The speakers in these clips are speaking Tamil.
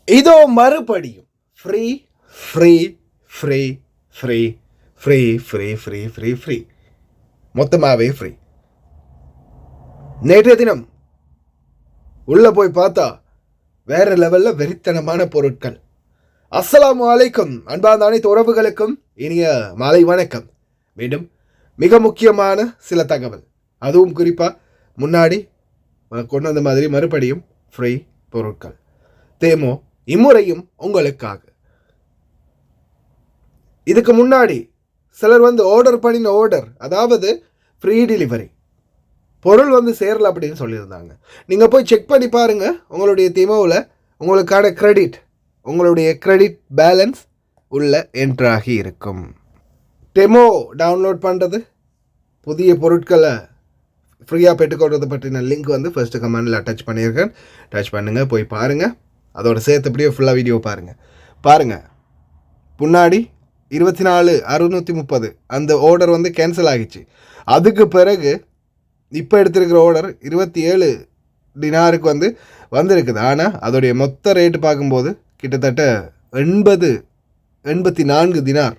இதோ மறுபடியும் free free free free free free free free free மொத்தமாகவே ஃப்ரீ. நேற்றைய தினம் உள்ளே போய் பார்த்தா வேற லெவலில் வெறித்தனமான பொருட்கள். அஸ்ஸலாமு அலைக்கும் அன்பான அனைத்து உறவுகளுக்கும் இனிய மாலை வணக்கம். மீண்டும் மிக முக்கியமான சில தகவல், அதுவும் குறிப்பாக முன்னாடி கொண்டு வந்த மாதிரி மறுபடியும் ஃப்ரீ பொருட்கள். தேமோ இம்முறையும் உங்களுக்காக. இதுக்கு முன்னாடி சிலர் ஆர்டர் பண்ணின ஆர்டர், அதாவது ஃப்ரீ டெலிவரி, பொருள் சேரல அப்படின்னு சொல்லியிருந்தாங்க. நீங்கள் போய் செக் பண்ணி பாருங்கள். உங்களுடைய தேமோவில் உங்களுக்கான கிரெடிட், உங்களுடைய கிரெடிட் பேலன்ஸ் உள்ள என்ட்ராகி இருக்கும். டெமோ டவுன்லோட் பண்ணுறது, புதிய பொருட்களை ஃப்ரீயாக பெற்றுக்கொள்வது பற்றின லிங்க் ஃபர்ஸ்ட் கமெண்டில் அட்டாச் பண்ணியிருக்கேன். டச் பண்ணுங்கள், போய் பாருங்கள். அதோட சேர்த்து அப்படியே ஃபுல்லாக வீடியோ பாருங்கள். முன்னாடி 24,630 அந்த ஆர்டர் கேன்சல் ஆகிடுச்சு. அதுக்கு பிறகு இப்போ எடுத்திருக்கிற ஆர்டர் 27 டினாருக்கு வந்திருக்குது. ஆனால் அதோடைய மொத்த ரேட்டு பார்க்கும்போது கிட்டத்தட்ட 84 தினார்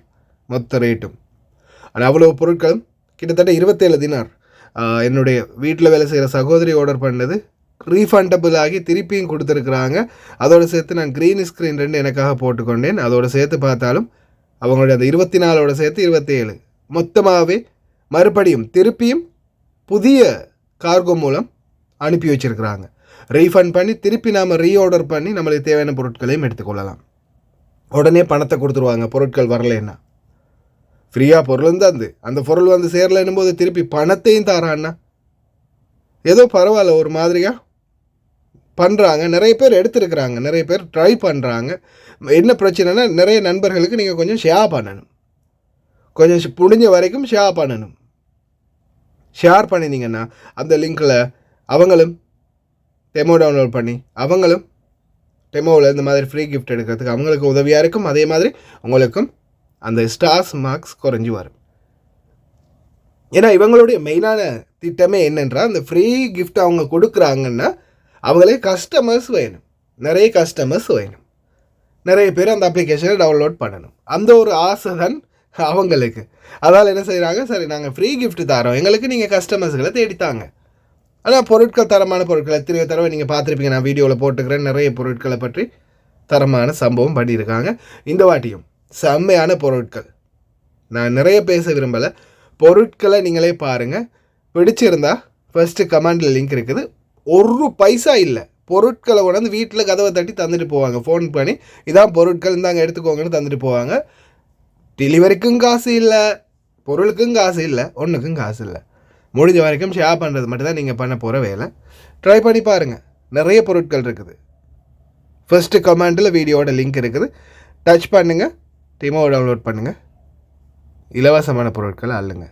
மொத்த ரேட்டும். ஆனால் அவ்வளோ பொருட்களும் கிட்டத்தட்ட 27 தினார். என்னுடைய வீட்டில் வேலை செய்கிற சகோதரி ஆர்டர் பண்ணது ரீஃபண்டபிள் ஆகி திருப்பியும் கொடுத்துருக்குறாங்க. அதோடு சேர்த்து நான் க்ரீன் ஸ்க்ரீன் 2 எனக்காக போட்டுக்கொண்டேன். அதோடு சேர்த்து பார்த்தாலும் அவங்களுடைய அந்த 24ஓட சேர்த்து 27 மொத்தமாகவே மறுபடியும் திருப்பியும் புதிய கார்கோ மூலம் அனுப்பி வச்சுருக்குறாங்க. ரீஃபண்ட் பண்ணி திருப்பி நாம் ரீஆர்டர் பண்ணி நம்மளுக்கு தேவையான பொருட்களையும் எடுத்துக்கொள்ளலாம். உடனே பணத்தை கொடுத்துருவாங்க. பொருட்கள் வரலைன்னா ஃப்ரீயாக பொருளும் தந்து அந்த பொருள் சேரலைன்னும் போது திருப்பி பணத்தையும் தாரான்னா ஏதோ பரவாயில்ல, ஒரு மாதிரியாக பண்ணுறாங்க. நிறைய பேர் எடுத்துருக்குறாங்க, நிறைய பேர் ட்ரை பண்ணுறாங்க. என்ன பிரச்சனைனா, நிறைய நண்பர்களுக்கு நீங்கள் கொஞ்சம் ஷேர் பண்ணணும், கொஞ்சம் முடிஞ்ச வரைக்கும் ஷேர் பண்ணணும். ஷேர் பண்ணினீங்கன்னா அந்த லிங்கில் அவங்களும் டெமோ டவுன்லோட் பண்ணி அவங்களும் டெமோவில் இந்த மாதிரி ஃப்ரீ கிஃப்ட் எடுக்கிறதுக்கு அவங்களுக்கு உதவியாக இருக்கும். அதே மாதிரி உங்களுக்கும் அந்த ஸ்டார்ஸ் மார்க்ஸ் குறைஞ்சி வரும். ஏன்னா இவங்களுடைய மெயினான திட்டமே என்னென்றால், அந்த ஃப்ரீ கிஃப்ட் அவங்க கொடுக்குறாங்கன்னா அவங்களே கஸ்டமர்ஸ் வேணும், நிறைய கஸ்டமர்ஸ் வேணும், நிறைய பேர் அந்த அப்ளிகேஷனை டவுன்லோட் பண்ணணும். அந்த ஒரு ஆசை தான் அவங்களுக்கு. அதால் என்ன செய்கிறாங்க, சரி நாங்கள் ஃப்ரீ கிஃப்ட் தரோம், எங்களுக்கு நீங்கள் கஸ்டமர்ஸ்களை தேடித்தாங்க. ஆனால் பொருட்கள், தரமான பொருட்கள் எத்தனையோ தடவை நீங்கள் பார்த்துருப்பீங்க, நான் வீடியோவில் போட்டுக்கிறேன். நிறைய பொருட்களை பற்றி தரமான சம்பவம் பண்ணியிருக்காங்க. இந்த வாட்டியும் செம்மையான பொருட்கள். நான் நிறைய பேச விரும்பலை, பொருட்களை நீங்களே பாருங்கள். பிடிச்சிருந்தா ஃபஸ்ட்டு கமெண்டில் லிங்க் இருக்குது. ஒரு பைசா இல்லை, பொருட்களை கொண்டாந்து வீட்டில் கதவை தட்டி தந்துட்டு போவாங்க. ஃபோன் பண்ணி இதான் பொருட்கள் இந்தாங்க எடுத்துக்கோங்கன்னு தந்துட்டு போவாங்க. டெலிவரிக்கும் காசு இல்லை, பொருளுக்கும் காசு இல்லை, ஒன்றுக்கும் காசு இல்லை. முடிஞ்ச வரைக்கும் ஷேர் பண்ணுறது மட்டும்தான் நீங்கள் பண்ண போகிற வேலை. ட்ரை பண்ணி பாருங்கள், நிறைய பொருட்கள் இருக்குது. ஃபஸ்ட்டு கமெண்டில் வீடியோட லிங்க் இருக்குது, டச் பண்ணுங்கள், டெமோ டவுன்லோட் பண்ணுங்கள், இலவசமான பொருட்களை அள்ளுங்க.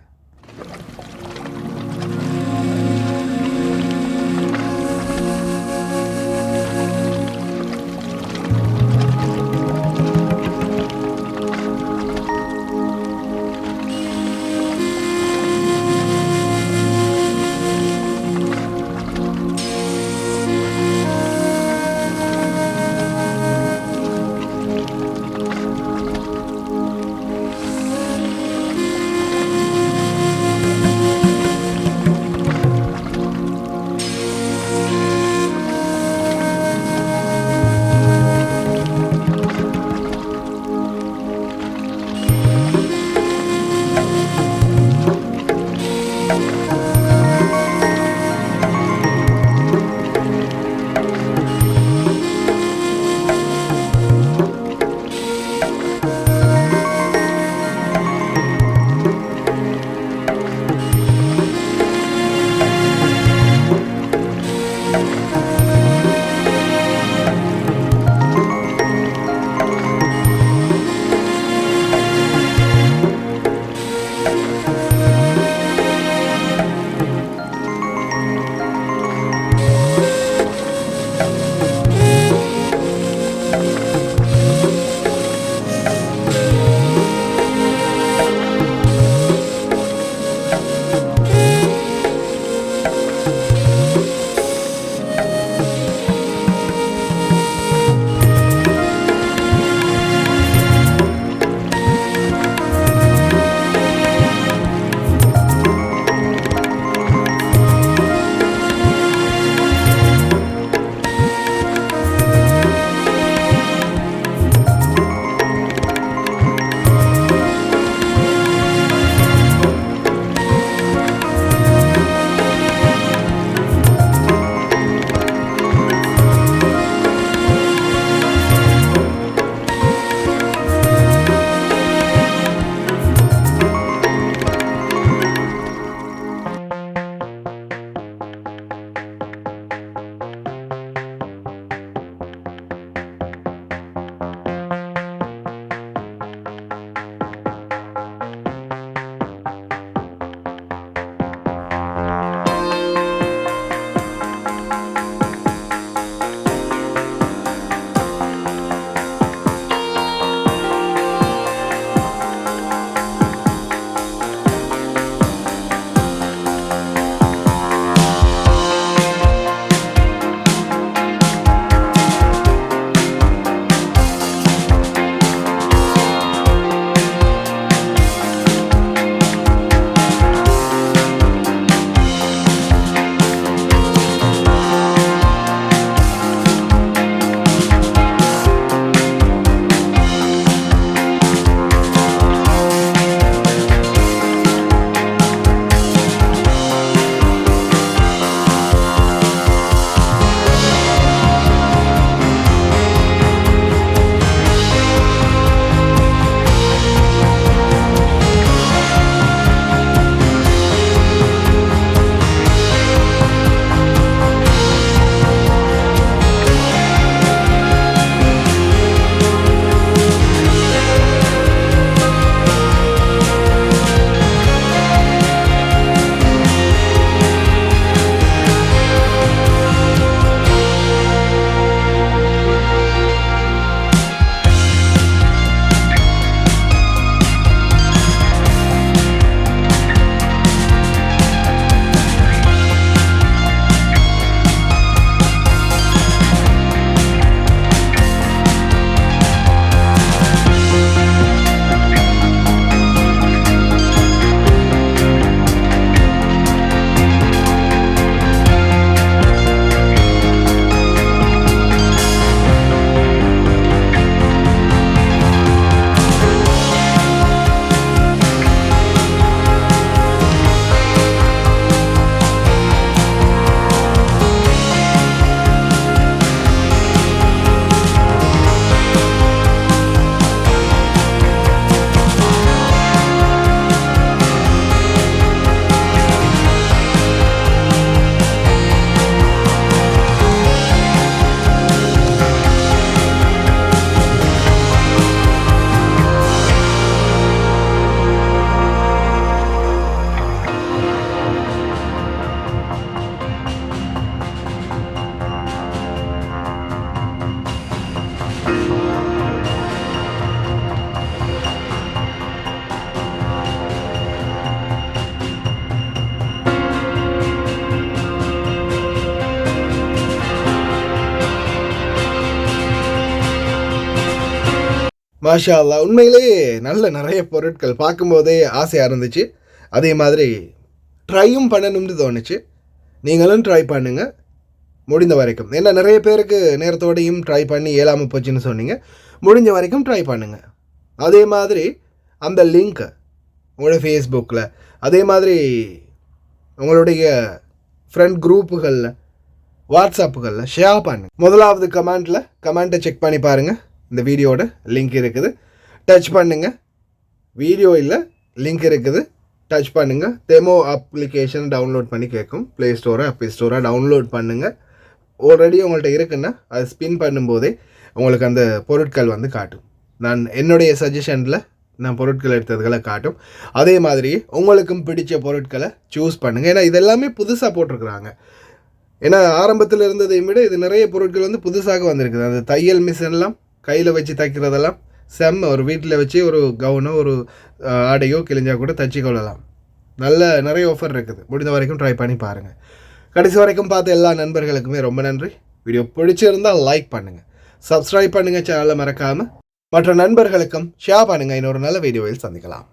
மாஷா அல்லாஹ், உண்மையிலேயே நல்ல நிறைய பொருட்கள் பார்க்கும்போதே ஆசையாக இருந்துச்சு. அதே மாதிரி ட்ரையும் பண்ணணும்னு தோணுச்சு. நீங்களும் ட்ரை பண்ணுங்கள் முடிந்த வரைக்கும். ஏன்னா நிறைய பேருக்கு நேரத்தோடையும் ட்ரை பண்ணி இயலாமல் போச்சுன்னு சொன்னீங்க. முடிஞ்ச வரைக்கும் ட்ரை பண்ணுங்கள். அதே மாதிரி அந்த லிங்க்கை உங்களோட ஃபேஸ்புக்கில், அதே மாதிரி உங்களுடைய ஃப்ரெண்ட் குரூப்புகளில், வாட்ஸ்அப்புகளில் ஷேர் பண்ணுங்கள். முதலாவது கமெண்ட்டை செக் பண்ணி பாருங்கள். இந்த வீடியோட லிங்க் இருக்குது, டச் பண்ணுங்கள். வீடியோ இல்லை, லிங்க் இருக்குது, டச் பண்ணுங்கள். டெமோ அப்ளிகேஷன் டவுன்லோட் பண்ணி கேட்கும். ப்ளே ஸ்டோரை ஆப்பிள் ஸ்டோரை டவுன்லோட் பண்ணுங்கள். ஆல்ரெடி உங்கள்கிட்ட இருக்குன்னா அது ஸ்பின் பண்ணும்போதே உங்களுக்கு அந்த பொருட்கள் வந்து காட்டும். நான் என்னுடைய சஜஷனில் நான் பொருட்கள் எடுத்ததுகளை காட்டும். அதே மாதிரி உங்களுக்கும் பிடிச்ச பொருட்களை சூஸ் பண்ணுங்கள். ஏன்னா இதெல்லாமே புதுசாக போட்டிருக்கிறாங்க. ஏன்னா ஆரம்பத்தில் இருந்ததை விட இது நிறைய பொருட்கள் வந்து புதுசாக வந்திருக்குது. அந்த தையல் மிஷின்லாம் கையில் வச்சு தைக்கிறதெல்லாம் செம்ம. ஒரு வீட்டில் வச்சு ஒரு கவுனோ ஒரு ஆடையோ கிழிஞ்சால் கூட தச்சு கொள்ளலாம். நிறைய ஆஃபர் இருக்குது. முடிந்த வரைக்கும் ட்ரை பண்ணி பாருங்கள். கடைசி வரைக்கும் பார்த்த எல்லா நண்பர்களுக்குமே ரொம்ப நன்றி. வீடியோ பிடிச்சிருந்தால் லைக் பண்ணுங்கள், சப்ஸ்கிரைப் பண்ணுங்கள், சேனலை மறக்காமல் மற்ற நண்பர்களுக்கும் ஷேர் பண்ணுங்கள். இன்னொரு நல்ல வீடியோவில் சந்திக்கலாம்.